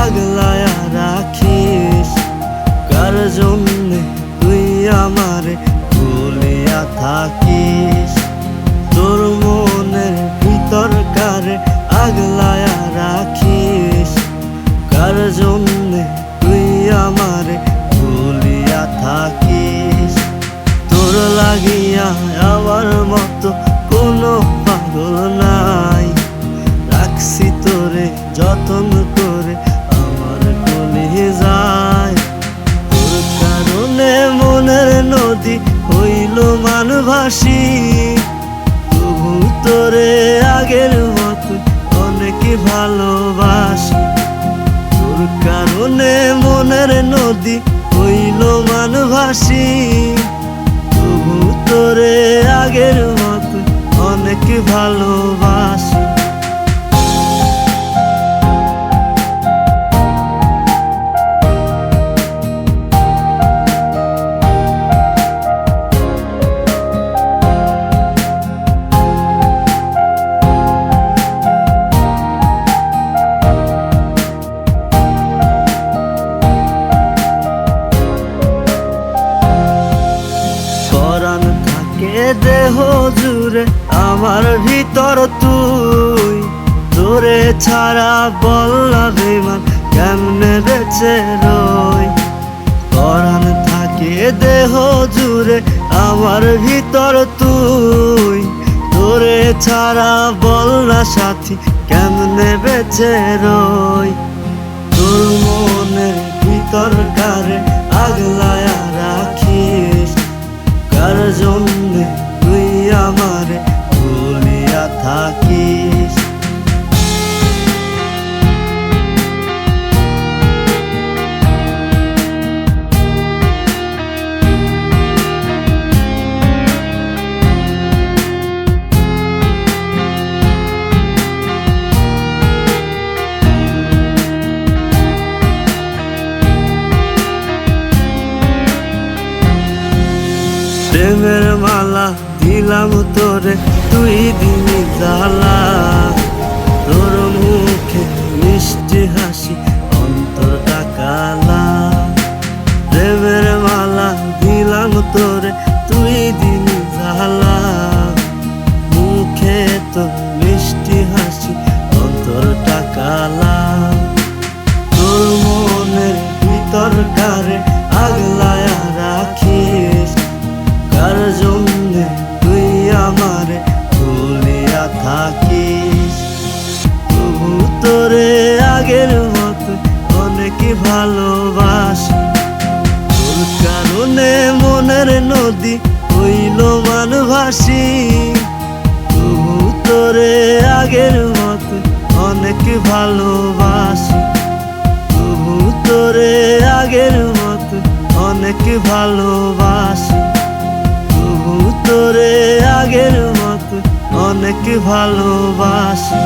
আগলায়া রাখিস। কার জন্যে তুই আমারে ভুলিয়া থাকিস? তোর মনের ভিতর কারে আগলায়া রাখিস? কার জন্যে তুই আমারে ভুলিয়া থাকিস? তোর লাগিয়া আমার মতো কোনো পাগল নাই। রাখছি তোরে যতন করে আমার কলিজায়। তোর কারণে মনের নদী হইল মানভাসী। তবু তোরে আগের মতো অনেক ভালোবাসি। তোর কারণে মনের নদী হইল মানভাসী। তবু তোরে আগের মতো অনেক ভালোবাসি। পরাণ থাকে দেহ জুড়ে আমার ভিতর তুই। তোরে ছাড়া বললা বেমান কেমনে বেঁচে রই? পরাণ থাকে দেহ জুড়ে আমার ভিতর তুই। তোরে ছাড়া বললা সাথী কেমনে বেঁচে রই? তোর মনের ভিতর কারে আগলায়া রাখিস? কার জন্যে তুই আমারে ভুলিয়া থাকিস? প্রেমের মালা দিলাম তোরে তুই দিলি জ্বালা। তোর মুখে মিষ্টি হাসি অন্তরটা কালা। প্রেমের মালা দিলাম তোরে তুই দিলি জ্বালা। মুখে তোর মিষ্টি হাসি অন্তরটা কালা। তোর মনের ভিতর কারে আগলায়া রাখিস? কার জন্যে তুই আমারে ভুলিয়া থাকিস? তবু তোরে আগের মতো অনেক ভালোবাসি। তোর কারণে মনের নদী হইল মানভাসী। তবু তোরে আগের মতো অনেক ভালোবাসি। তবু তোরে আগের মতো অনেক ভালোবাসি। তবু তোরে আগের মতো অনেক ভালোবাসি।